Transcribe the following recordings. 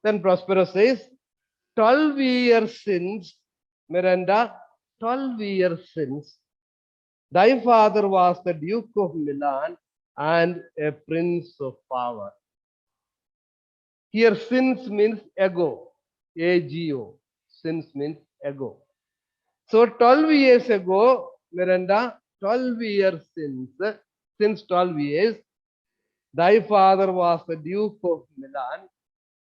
Then Prospero says, 12 years since, Miranda, 12 years since, thy father was the Duke of Milan and a prince of power. Here, since means ago, A-G-O. Since means ago. So 12 years ago, Miranda, 12 years since 12 years, thy father was the Duke of Milan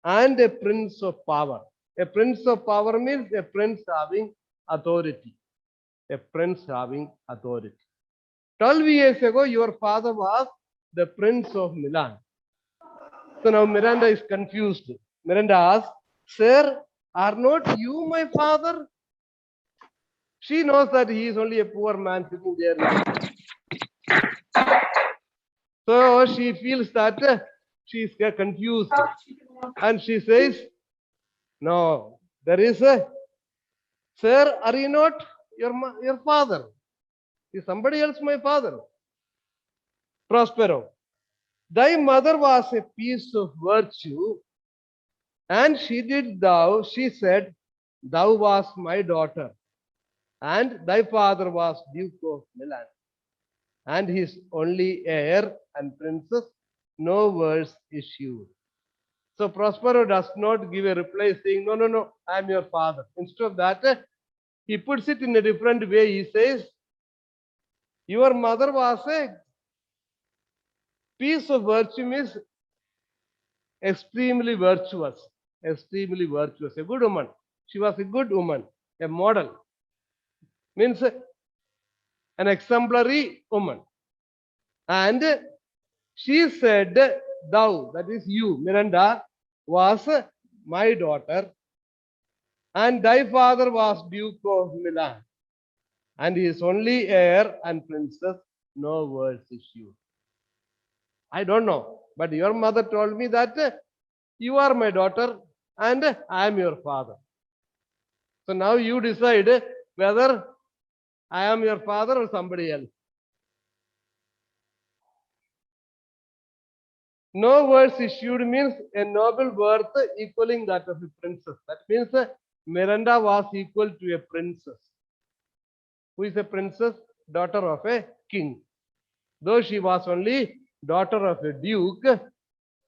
and a prince of power. A prince of power means a prince having authority. A prince having authority. 12 years ago, your father was the prince of Milan. So now Miranda is confused. Miranda asks, Sir, are not you my father? She knows that he is only a poor man sitting there. So she feels that she is confused. And she says, no, there is a, Sir, are you not your father? Is somebody else my father? Prospero, thy mother was a piece of virtue, and she said, thou was my daughter, and thy father was Duke of Milan, and his only heir and princess, no words issued. So Prospero does not give a reply saying, no, no, no, I am your father. Instead of that, he puts it in a different way. He says, your mother was a piece of virtue, means extremely virtuous, a good woman. She was a good woman, a model, means an exemplary woman. And she said, thou, that is you, Miranda, was my daughter, and thy father was Duke of Milan, and his only heir and princess, no words issued. I don't know, but your mother told me that you are my daughter and I am your father. So now you decide whether I am your father or somebody else. No words issued means a noble worth equaling that of a princess. That means Miranda was equal to a princess. Who is a princess? Daughter of a king. Though she was only daughter of a duke,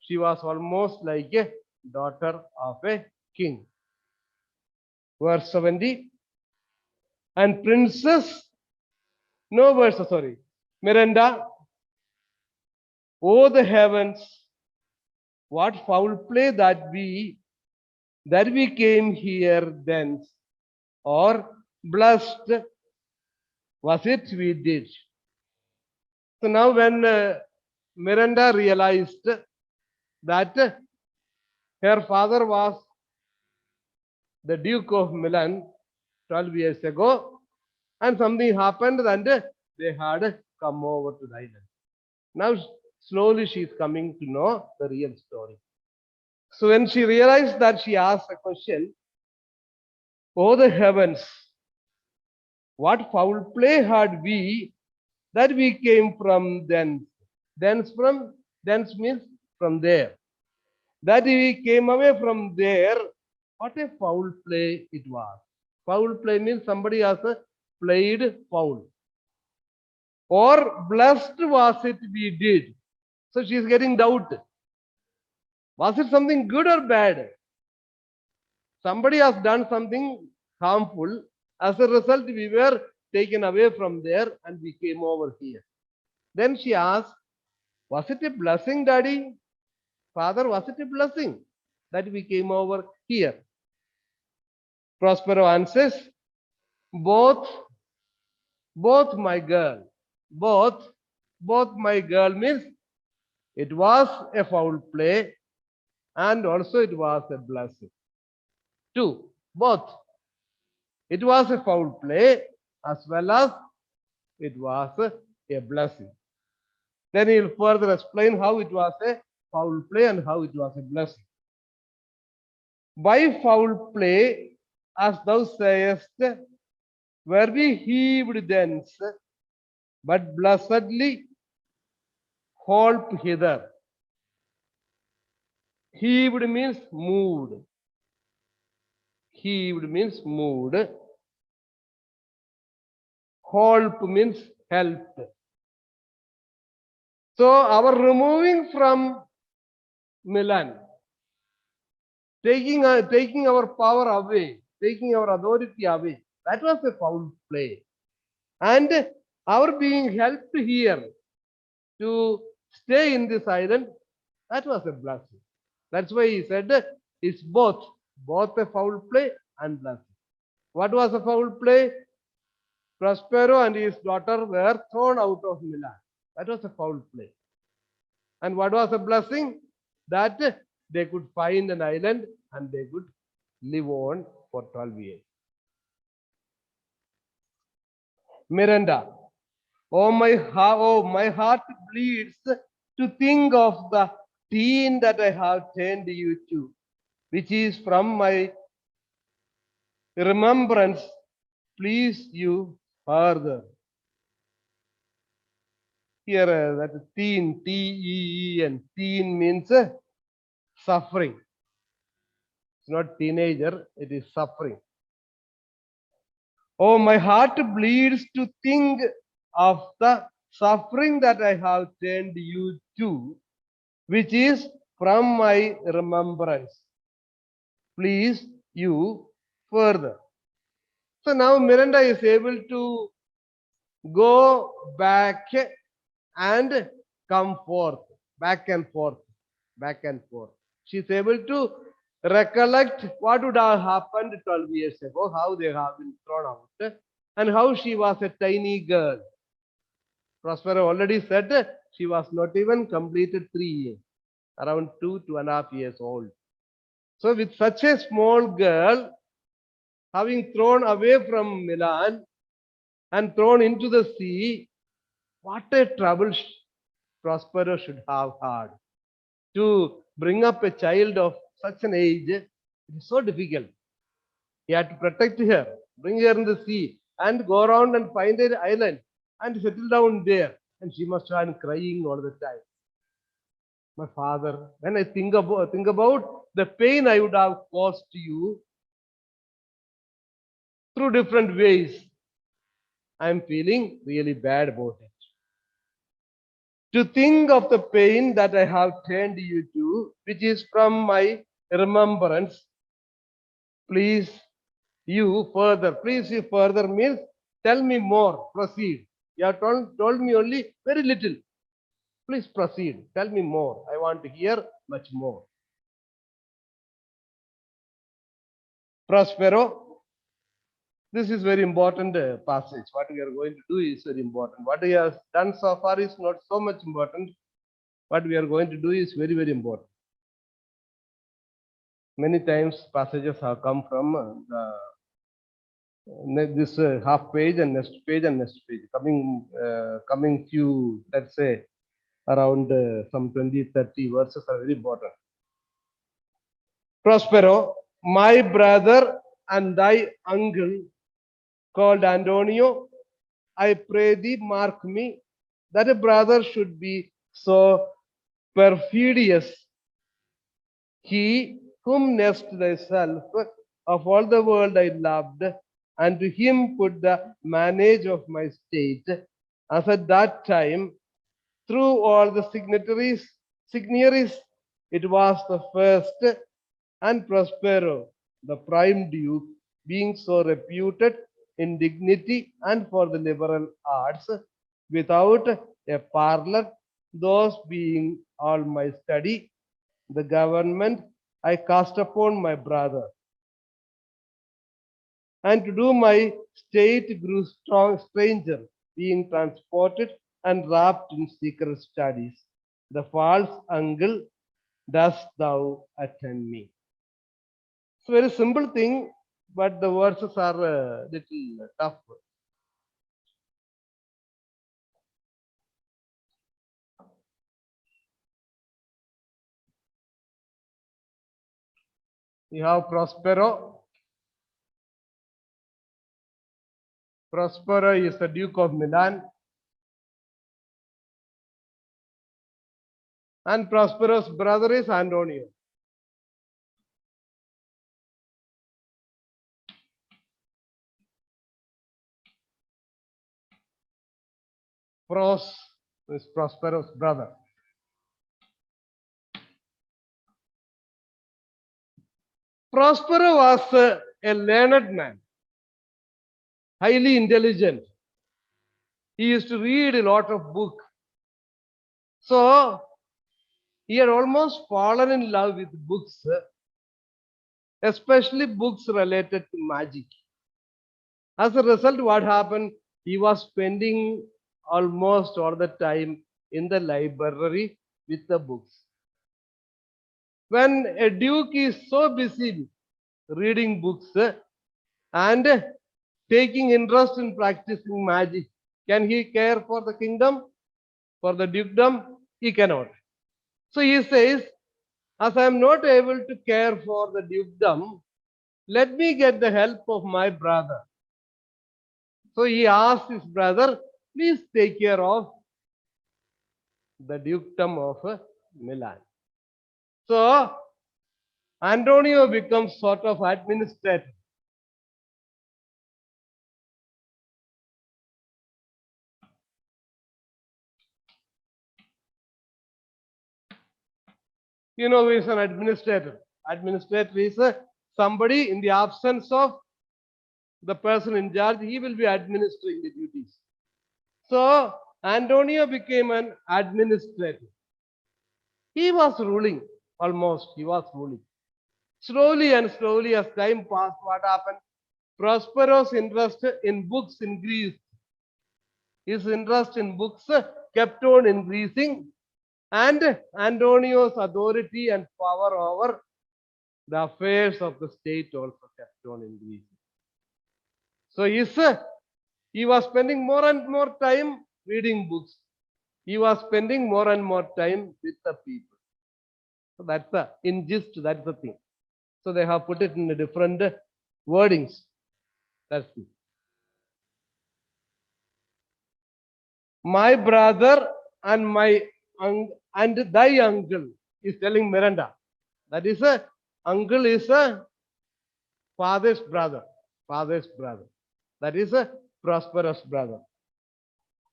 she was almost like a daughter of a king. Verse 70. And princess, no words, sorry. Miranda, oh the heavens, what foul play that we came here thence, or blessed was it we did. So now when Miranda realized that her father was the Duke of Milan 12 years ago, and something happened and they had come over to the island. Now slowly she is coming to know the real story. So when she realized that, she asked a question, oh the heavens, what foul play had we that we came from thence? Thence means from there. That we came away from there, what a foul play it was. Foul play means somebody has played foul. Or blessed was it we did. So she is getting doubt. Was it something good or bad? Somebody has done something harmful. As a result, we were taken away from there and we came over here. Then she asked, was it a blessing, Daddy? Father, was it a blessing that we came over here? Prospero answers, both my girl. Both my girl means it was a foul play and also it was a blessing. Two, both. It was a foul play as well as it was a blessing. Then he will further explain how it was a foul play and how it was a blessing. By foul play, as thou sayest, were we heaved thence, but blessedly holp hither. Heaved means moved. Heaved means moved. Holp means helped. So our removing from Milan, taking our power away, taking our authority away, that was a foul play. And our being helped here to stay in this island, that was a blessing. That's why he said it's both a foul play and blessing. What was a foul play? Prospero and his daughter were thrown out of Milan. That was a foul play. And what was a blessing? That they could find an island and they could live on for 12 years. Miranda, oh my heart bleeds to think of the teen that I have turned you to, which is from my remembrance. Please you further. Here that teen, T-E-E-N, teen means suffering. It's not teenager, it is suffering. Oh, my heart bleeds to think of the suffering that I have turned you to, which is from my remembrance. Please you further. So now Miranda is able to go back and come forth, back and forth, back and forth. She's able to recollect what would have happened 12 years ago, how they have been thrown out, and how she was a tiny girl. Prospero already said she was not even completed 3 years, around 2.5 years old. So with such a small girl, having thrown away from Milan and thrown into the sea, what a trouble Prospero should have had. To bring up a child of such an age, it is so difficult. He had to protect her, bring her in the sea, and go around and find an island and settle down there. And she must have been crying all the time. My father, when I think about the pain I would have caused to you through different ways, I am feeling really bad about it. To think of the pain that I have turned you to, which is from my remembrance, please you further. Please you further means tell me more, proceed. You have told me only very little. Please proceed, tell me more. I want to hear much more. Prospero, this is very important passage. What we are going to do is very important. What we have done so far is not so much important. What we are going to do is very, very important. Many times passages have come from this half page and next page and next page. Coming few, let's say, around some 20-30 verses are very important. Prospero, my brother and thy uncle called Antonio, I pray thee mark me, that a brother should be so perfidious. He whom nest thyself of all the world I loved, and to him put the manage of my state, as at that time, through all the signaries, it was the first, and Prospero, the prime duke, being so reputed in dignity and for the liberal arts, without a parlor, those being all my study, the government I cast upon my brother. And to do my state grew stranger, being transported and wrapped in secret studies. The false uncle, dost thou attend me? It's a very simple thing, but the verses are a little tough. You have Prospero. Prospero is the Duke of Milan. And Prospero's brother is Antonio. Pros is Prospero's brother. Prospero was a learned man, highly intelligent. He used to read a lot of books. So he had almost fallen in love with books, especially books related to magic. As a result, what happened? He was spending almost all the time in the library with the books. When a duke is so busy reading books and taking interest in practicing magic, can he care for the kingdom, for the dukedom? He cannot. So he says, as I am not able to care for the dukedom, let me get the help of my brother. So he asked his brother, please take care of the dukedom of Milan. So Antonio becomes sort of administrator. You know who is an administrator? Administrator is somebody in the absence of the person in charge, he will be administering the duties. So Antonio became an administrator. He was ruling, almost, he was ruling. Slowly and slowly, as time passed, what happened? Prospero's interest in books increased. His interest in books kept on increasing, and Antonio's authority and power over the affairs of the state also kept on increasing. So he was spending more and more time reading books. He was spending more and more time with the people. So that's the in gist, that's the thing. So they have put it in a different wordings. That's it. My brother and and thy uncle is telling Miranda. That is a uncle is a father's brother. Father's brother. That is a prosperous brother.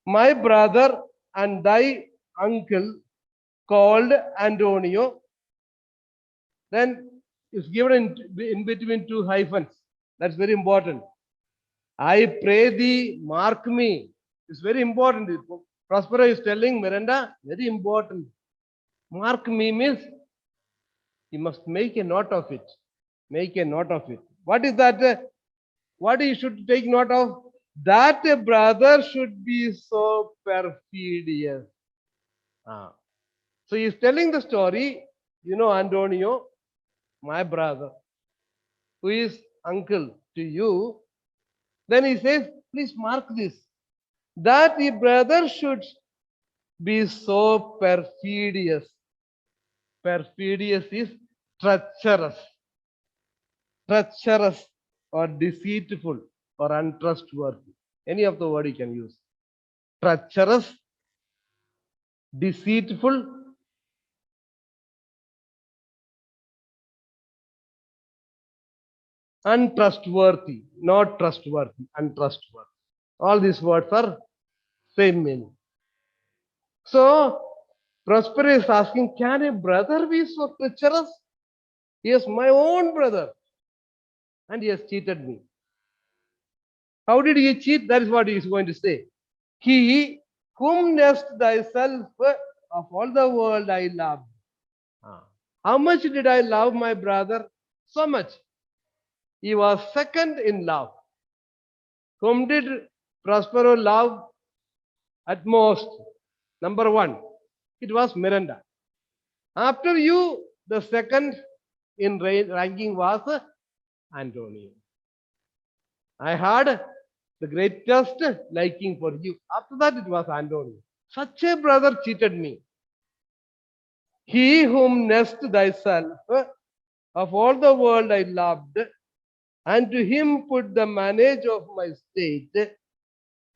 My brother and thy uncle called Antonio. Then it's given in between two hyphens. That's very important. I pray thee, mark me. It's very important. Prospero is telling Miranda, very important. Mark me means you must make a note of it. Make a note of it. What is that? What you should take note of? That a brother should be so perfidious. So he's telling the story, you know, Antonio, my brother, who is uncle to you. Then he says, please mark this, that the brother should be so perfidious. Perfidious is treacherous. Treacherous or deceitful or untrustworthy. Any of the word you can use. Treacherous, deceitful, untrustworthy, not trustworthy, untrustworthy. All these words are same meaning. So Prosper is asking, can a brother be so treacherous? He is my own brother and he has cheated me. How did he cheat? That is what he is going to say. He whom knowest thyself of all the world I loved. How much did I love my brother? So much. He was second in love. Whom did Prospero love at most? Number one, it was Miranda. After you, the second in ranking was Antonio. I had the greatest liking for you. After that, it was Antonio. Such a brother cheated me. He whom knowest thyself of all the world I loved, and to him put the manage of my state,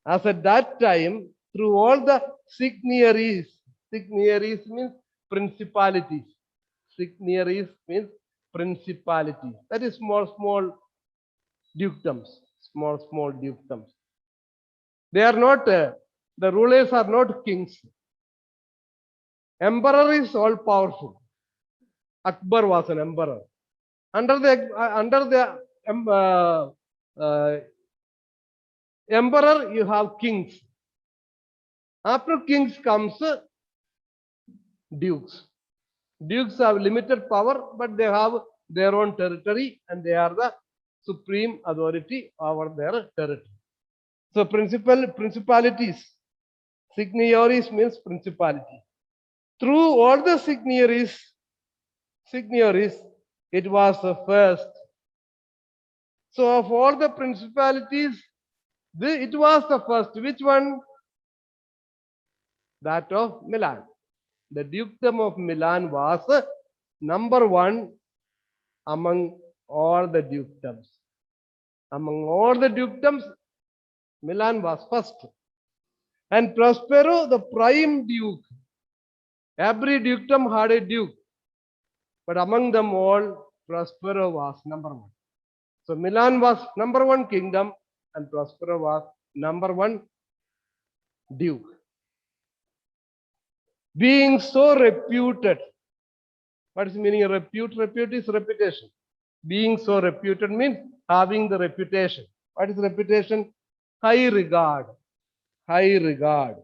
as at that time, through all the signories means principalities. Signories means principalities. That is small dukedoms. Small dukedoms. They are not The rulers are not kings. Emperor is all powerful. Akbar was an emperor. Under the emperor, you have kings. After kings comes dukes. Dukes have limited power, but they have their own territory and they are the supreme authority over their territory. So principalities, signiories means principality. Through all the signiories, it was the first. So of all the principalities, it was the first. Which one? That of Milan. The dukedom of Milan was number one among all the dukedoms. Among all the dukedoms, Milan was first. And Prospero, the prime duke. Every dukedom had a duke. But among them all, Prospero was number one. So Milan was number one kingdom and Prospero was number one duke. Being so reputed. What is the meaning of repute? Repute is reputation. Being so reputed means having the reputation. What is reputation? High regard. High regard.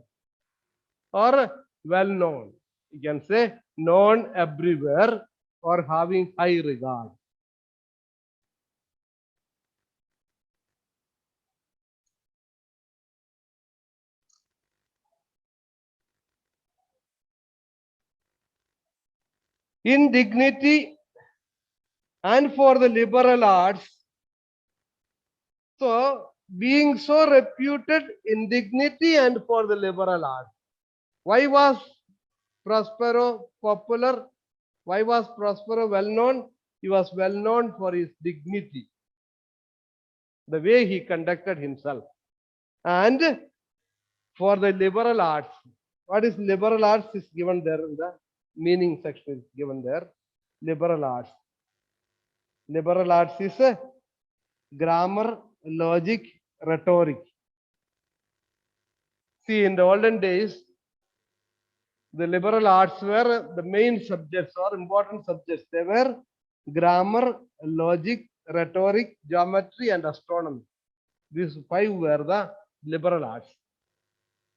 Or well known. You can say known everywhere or having high regard. In dignity and for the liberal arts. So, being so reputed in dignity and for the liberal arts. Why was Prospero popular? Why was Prospero well known? He was well known for his dignity, the way he conducted himself, and for the liberal arts. What is liberal arts is given there in the meaning section is given there. Liberal arts. Liberal arts is grammar, logic, rhetoric. See, in the olden days, the liberal arts were the main subjects or important subjects. They were grammar, logic, rhetoric, geometry, and astronomy. These five were the liberal arts.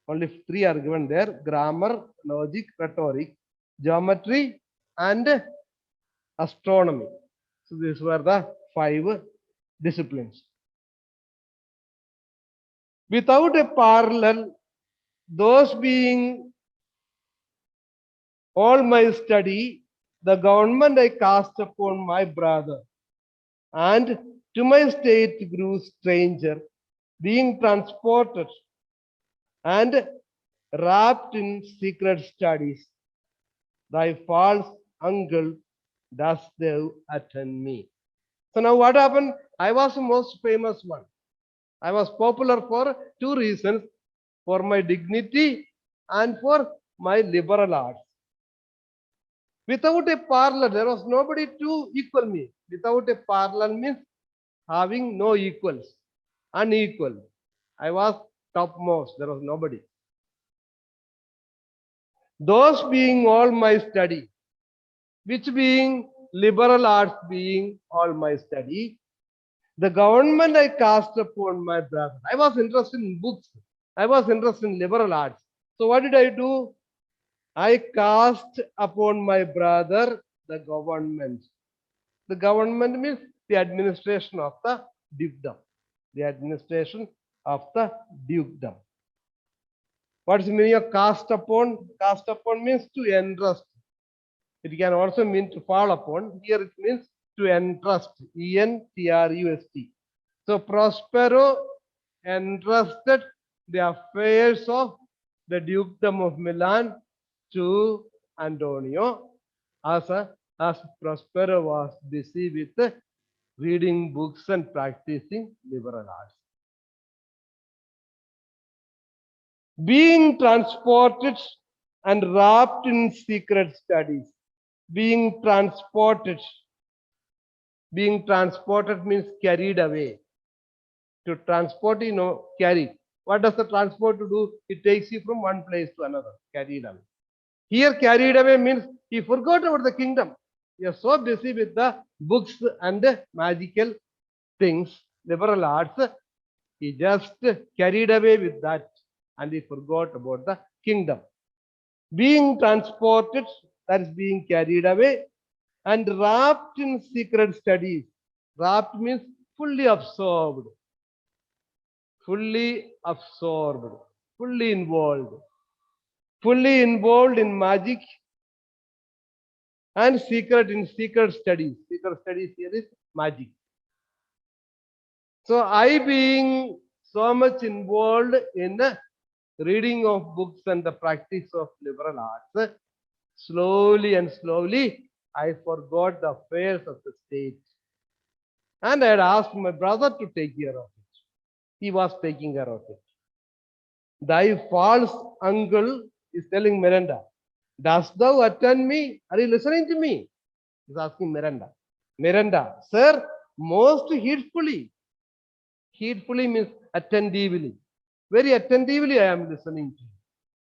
Only three are given there: grammar, logic, rhetoric, geometry, and astronomy. So these were the five disciplines. Without a parallel, those being all my study, the government I cast upon my brother, and to my state grew stranger, being transported and wrapped in secret studies. Thy false uncle does thou attend me. So now what happened? I was the most famous one. I was popular for two reasons: for my dignity and for my liberal arts. Without a parallel, there was nobody to equal me. Without a parallel means having no equals, unequal. I was topmost, there was nobody. Those being all my study, which being liberal arts being all my study, the government I cast upon my brother. I was interested in books. I was interested in liberal arts. So what did I do? I cast upon my brother the government. The government means the administration of the dukedom. The administration of the dukedom. What is the meaning of cast upon? Cast upon means to entrust. It can also mean to fall upon. Here it means to entrust. E-N-T-R-U-S-T. So Prospero entrusted the affairs of the dukedom of Milan to Antonio as Prospero was busy with reading books and practicing liberal arts. Being transported and wrapped in secret studies. Being transported. Being transported means carried away. To transport, carry. What does the transport to do? It takes you from one place to another, carried away. Here, carried away means he forgot about the kingdom. He was so busy with the books and the magical things, liberal arts. He just carried away with that and he forgot about the kingdom. Being transported, that is being carried away, and wrapped in secret studies. Wrapped means fully absorbed, fully absorbed, fully involved in magic and secret studies. Secret studies here is magic. So I being so much involved in the reading of books and the practice of liberal arts, slowly and slowly I forgot the affairs of the state. And I had asked my brother to take care of it. He was taking care of it. Thy false uncle is telling Miranda, dost thou attend me? Are you listening to me? He's asking Miranda. Miranda, sir, most heedfully. Heedfully means attentively. Very attentively I am listening to you.